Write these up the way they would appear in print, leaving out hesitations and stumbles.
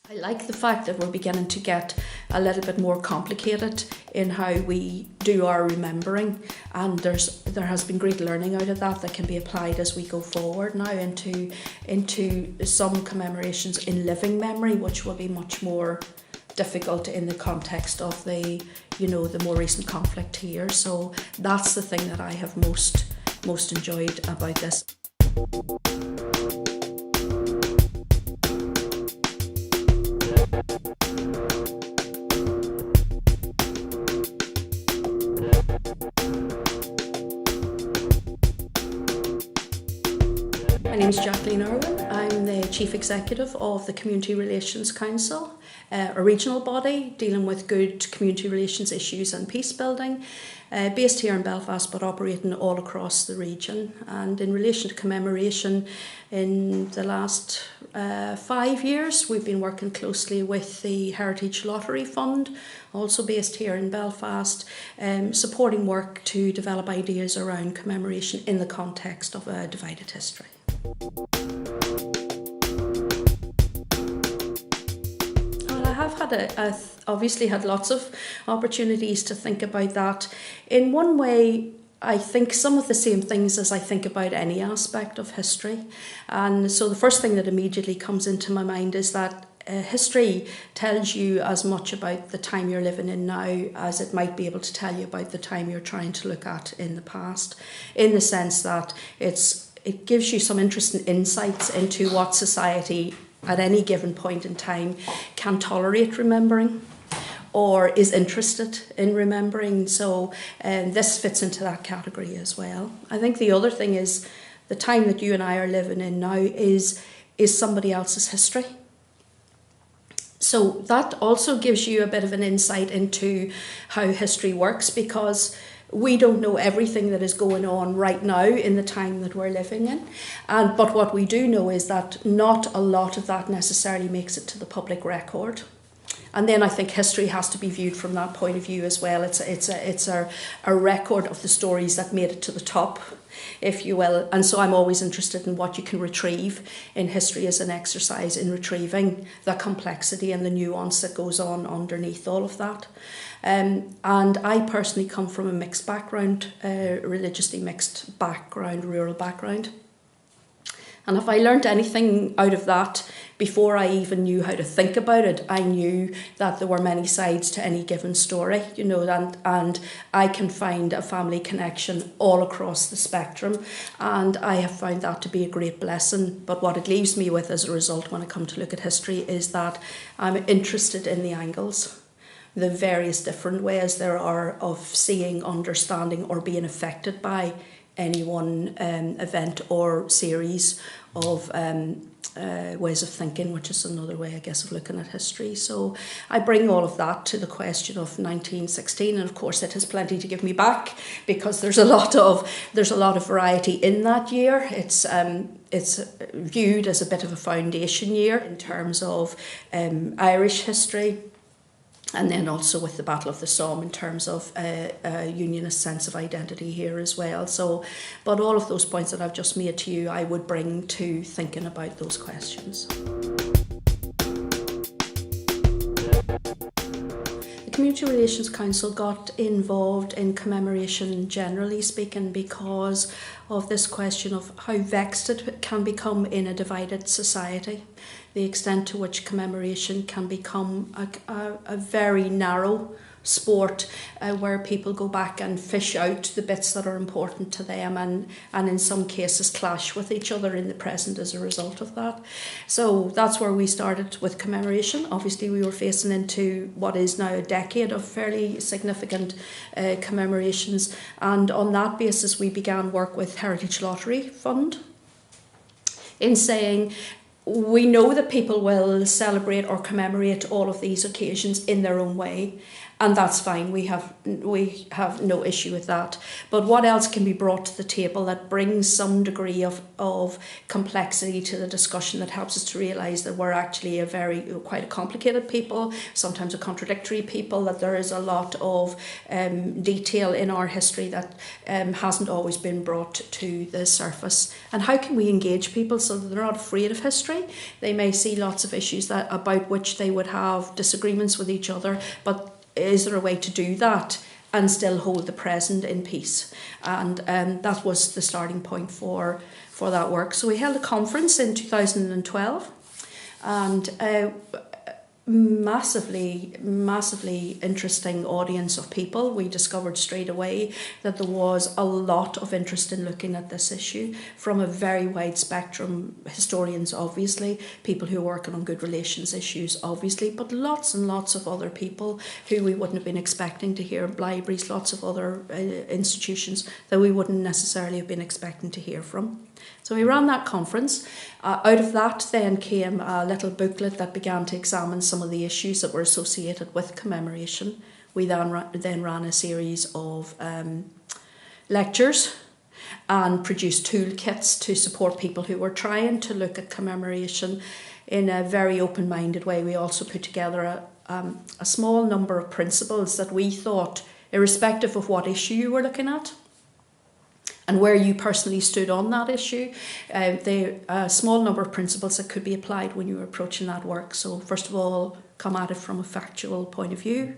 I like the fact that we're beginning to get a little bit more complicated in how we do our remembering, and there has been great learning out of that can be applied as we go forward now into some commemorations in living memory, which will be much more difficult in the context of the more recent conflict here. So that's the thing that I have most enjoyed about this. My name is Jacqueline Irwin. I'm the Chief Executive of the Community Relations Council, a regional body dealing with good community relations issues and peace building, based here in Belfast but operating all across the region. And in relation to commemoration, in the last 5 years we've been working closely with the Heritage Lottery Fund, also based here in Belfast, supporting work to develop ideas around commemoration in the context of a divided history. Well, I have had obviously had lots of opportunities to think about that. In one way, I think some of the same things as I think about any aspect of history. And so the first thing that immediately comes into my mind is that history tells you as much about the time you're living in now as it might be able to tell you about the time you're trying to look at in the past, in the sense that it gives you some interesting insights into what society at any given point in time can tolerate remembering or is interested in remembering. So this fits into that category as well. I think the other thing is the time that you and I are living in now is somebody else's history. So that also gives you a bit of an insight into how history works, because we don't know everything that is going on right now in the time that we're living in. But what we do know is that not a lot of that necessarily makes it to the public record. And then I think history has to be viewed from that point of view as well. It's a record of the stories that made it to the top, if you will. And so I'm always interested in what you can retrieve in history as an exercise in retrieving the complexity and the nuance that goes on underneath all of that. And I personally come from a mixed background, religiously mixed background, rural background. And if I learnt anything out of that before I even knew how to think about it, I knew that there were many sides to any given story, and I can find a family connection all across the spectrum, and I have found that to be a great blessing. But what it leaves me with as a result when I come to look at history is that I'm interested in the angles, the various different ways there are of seeing, understanding or being affected by any one event or series of ways of thinking, which is another way, I guess, of looking at history. So I bring all of that to the question of 1916, and of course it has plenty to give me back, because there's a lot of variety in that year. It's viewed as a bit of a foundation year in terms of Irish history, and then also with the Battle of the Somme in terms of a unionist sense of identity here as well. So, but all of those points that I've just made to you, I would bring to thinking about those questions. The Community Relations Council got involved in commemoration, generally speaking, because of this question of how vexed it can become in a divided society. The extent to which commemoration can become a very narrow sport where people go back and fish out the bits that are important to them, and in some cases clash with each other in the present as a result of that. So that's where we started with commemoration. Obviously we were facing into what is now a decade of fairly significant commemorations, and on that basis we began work with Heritage Lottery Fund in saying, we know that people will celebrate or commemorate all of these occasions in their own way, And that's fine. We have no issue with that. But what else can be brought to the table that brings some degree of complexity to the discussion, that helps us to realise that we're actually quite a complicated people, sometimes a contradictory people, that there is a lot of detail in our history that hasn't always been brought to the surface. And how can we engage people so that they're not afraid of history? They may see lots of issues about which they would have disagreements with each other, but is there a way to do that and still hold the present in peace? And that was the starting point for that work. So we held a conference in 2012, and massively interesting audience of people. We discovered straight away that there was a lot of interest in looking at this issue from a very wide spectrum. Historians, obviously, people who are working on good relations issues, obviously, but lots and lots of other people who we wouldn't have been expecting to hear, libraries, lots of other institutions that we wouldn't necessarily have been expecting to hear from. So we ran that conference. Out of that then came a little booklet that began to examine some of the issues that were associated with commemoration. We then ran a series of lectures and produced toolkits to support people who were trying to look at commemoration in a very open-minded way. We also put together a small number of principles that we thought, irrespective of what issue you were looking at, and where you personally stood on that issue, a small number of principles that could be applied when you were approaching that work. So first of all, come at it from a factual point of view.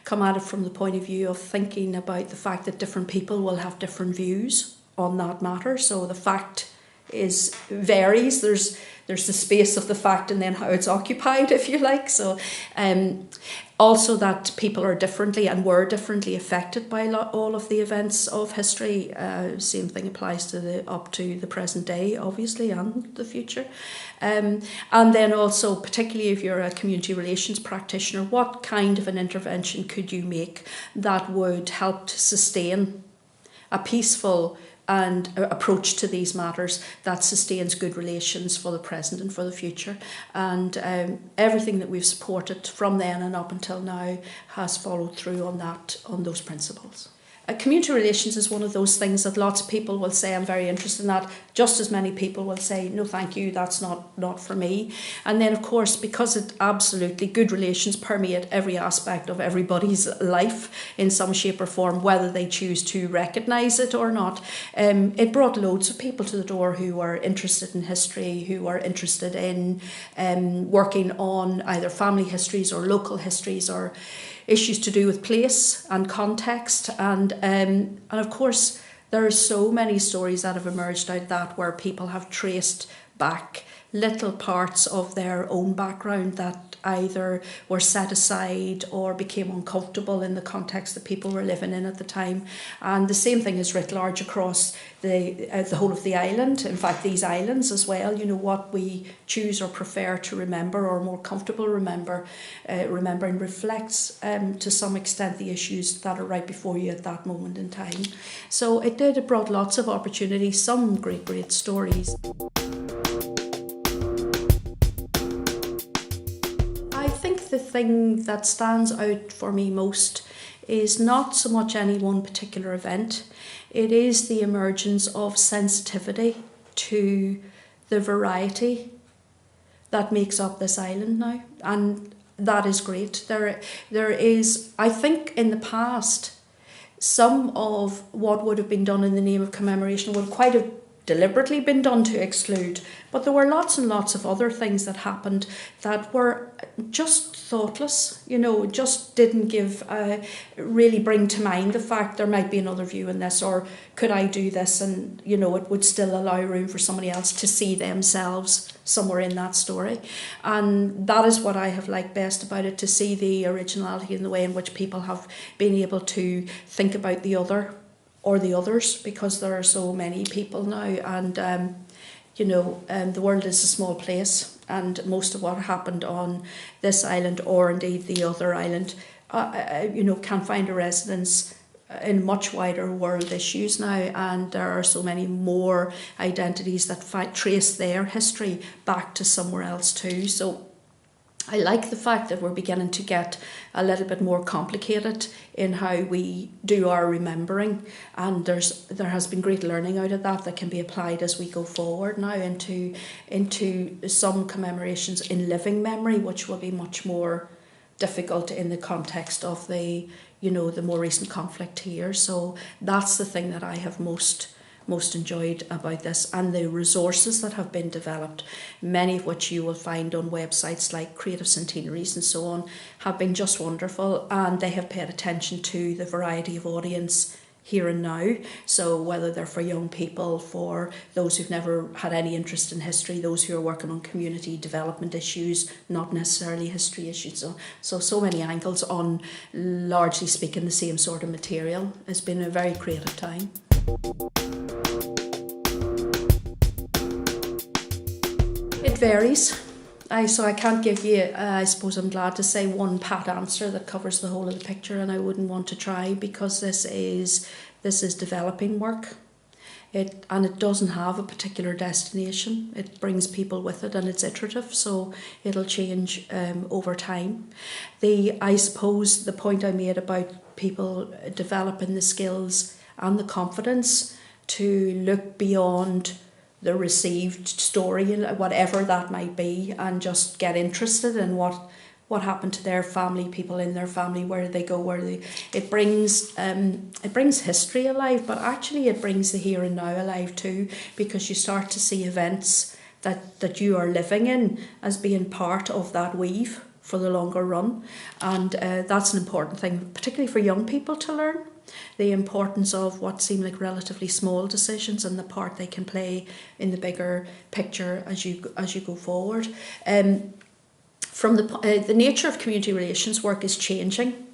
Come at it from the point of view of thinking about the fact that different people will have different views on that matter. So the fact varies. There's the space of the fact and then how it's occupied, if you like. So also that people are differently and were differently affected by all of the events of history. Same thing applies to up to the present day, obviously, and the future. And then also, particularly if you're a community relations practitioner, what kind of an intervention could you make that would help to sustain a peaceful and approach to these matters that sustains good relations for the present and for the future. And everything that we've supported from then and up until now has followed through on those principles. Community relations is one of those things that lots of people will say, I'm very interested in that. Just as many people will say, no, thank you, that's not for me. And then, of course, because good relations permeate every aspect of everybody's life in some shape or form, whether they choose to recognise it or not, it brought loads of people to the door who were interested in history, who were interested in working on either family histories or local histories or issues to do with place and context, and of course there are so many stories that have emerged out of that where people have traced back little parts of their own background that either were set aside or became uncomfortable in the context that people were living in at the time. And the same thing is writ large across the whole of the island. In fact, these islands as well, what we choose or prefer to remember or more comfortable remembering reflects to some extent the issues that are right before you at that moment in time. So it brought lots of opportunities, some great stories. I think the thing that stands out for me most is not so much any one particular event. It is the emergence of sensitivity to the variety that makes up this island now. And that is great. There is, I think in the past, some of what would have been done in the name of commemoration would quite have deliberately been done to exclude, but there were lots and lots of other things that happened that were just thoughtless, just didn't really bring to mind the fact there might be another view in this, or could I do this, and it would still allow room for somebody else to see themselves somewhere in that story. And that is what I have liked best about it, to see the originality in the way in which people have been able to think about the other or the others, because there are so many people now, and the world is a small place, and most of what happened on this island, or indeed the other island, can find a resonance in much wider world issues now, and there are so many more identities that trace their history back to somewhere else too. So I like the fact that we're beginning to get a little bit more complicated in how we do our remembering, and there has been great learning out of that can be applied as we go forward now into some commemorations in living memory, which will be much more difficult in the context of the more recent conflict here. So that's the thing that I have most enjoyed about this, and the resources that have been developed, many of which you will find on websites like Creative Centenaries and so on, have been just wonderful, and they have paid attention to the variety of audience here and now. So whether they're for young people, for those who've never had any interest in history, those who are working on community development issues, not necessarily history issues. So many angles on, largely speaking, the same sort of material. It's been a very creative time. It varies. So I can't give you, I suppose I'm glad to say, one pat answer that covers the whole of the picture, and I wouldn't want to try, because this is developing work. It doesn't have a particular destination. It brings people with it, and it's iterative, so it'll change over time. I suppose the point I made about people developing the skills and the confidence to look beyond the received story, whatever that might be, and just get interested in what happened to their family, people in their family, where they go, it brings history alive, but actually it brings the here and now alive too, because you start to see events that you are living in as being part of that weave for the longer run, and that's an important thing, particularly for young people to learn. The importance of what seem like relatively small decisions and the part they can play in the bigger picture as you go forward. From the nature of community relations work is changing.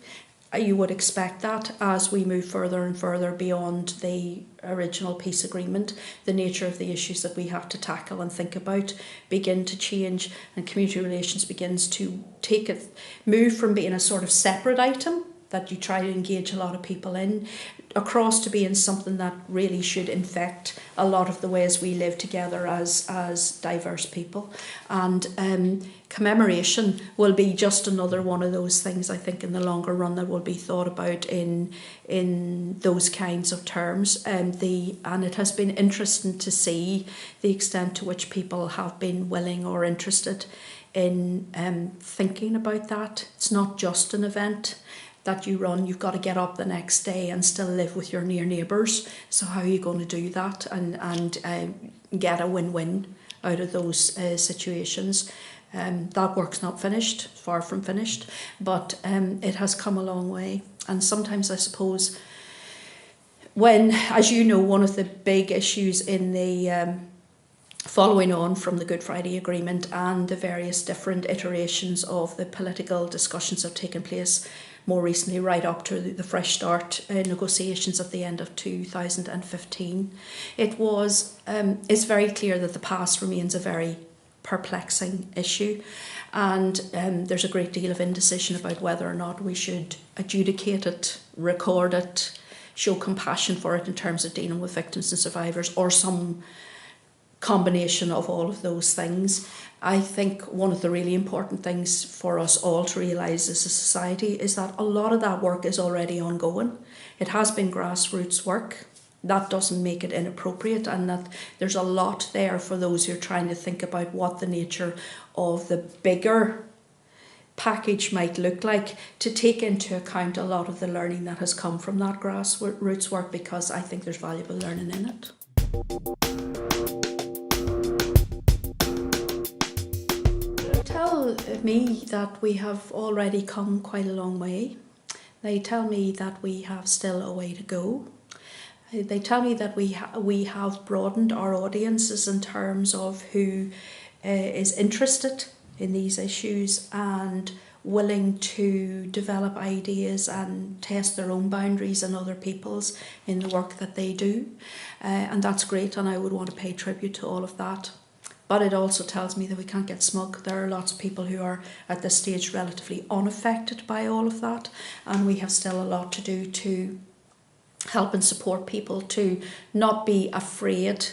You would expect that as we move further and further beyond the original peace agreement, the nature of the issues that we have to tackle and think about begin to change, and community relations begins to move from being a sort of separate item that you try to engage a lot of people in, across to being something that really should infect a lot of the ways we live together as diverse people. And commemoration will be just another one of those things, I think, in the longer run that will be thought about in those kinds of terms. And it has been interesting to see the extent to which people have been willing or interested in thinking about that. It's not just an event that you run. You've got to get up the next day and still live with your near neighbours. So how are you going to do that and get a win-win out of those situations? That work's not finished, far from finished, but it has come a long way. And sometimes I suppose when, as you know, one of the big issues in the following on from the Good Friday Agreement and the various different iterations of the political discussions that have taken place more recently, right up to the Fresh Start negotiations at the end of 2015, it's very clear that the past remains a very perplexing issue, and there's a great deal of indecision about whether or not we should adjudicate it, record it, show compassion for it in terms of dealing with victims and survivors, or some combination of all of those things. I think one of the really important things for us all to realise as a society is that a lot of that work is already ongoing. It has been grassroots work. That doesn't make it inappropriate, and that there's a lot there for those who are trying to think about what the nature of the bigger package might look like, to take into account a lot of the learning that has come from that grassroots work, because I think there's valuable learning in it. Tell me that we have already come quite a long way. They tell me that we have still a way to go. They tell me that we have broadened our audiences in terms of who is interested in these issues and willing to develop ideas and test their own boundaries and other people's in the work that they do. And that's great, and I would want to pay tribute to all of that. But it also tells me that we can't get smug. There are lots of people who are at this stage relatively unaffected by all of that, and we have still a lot to do to help and support people to not be afraid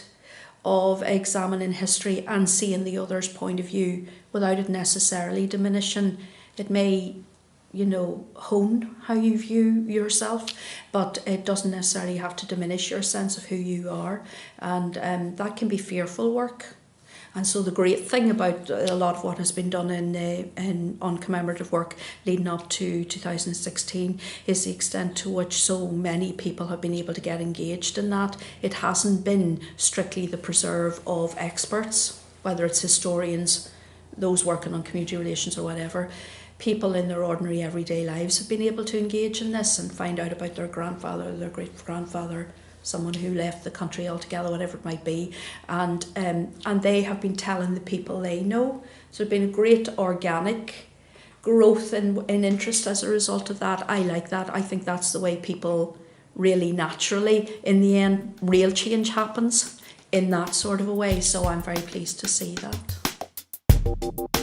of examining history and seeing the other's point of view without it necessarily diminishing. It may, hone how you view yourself, but it doesn't necessarily have to diminish your sense of who you are, and that can be fearful work. And so the great thing about a lot of what has been done on commemorative work leading up to 2016 is the extent to which so many people have been able to get engaged in that. It hasn't been strictly the preserve of experts, whether it's historians, those working on community relations or whatever. People in their ordinary everyday lives have been able to engage in this and find out about their grandfather, their great-grandfather, someone who left the country altogether, whatever it might be, and they have been telling the people they know. So there's been a great organic growth in interest as a result of that. I like that. I think that's the way people really naturally, in the end, real change happens in that sort of a way. So I'm very pleased to see that.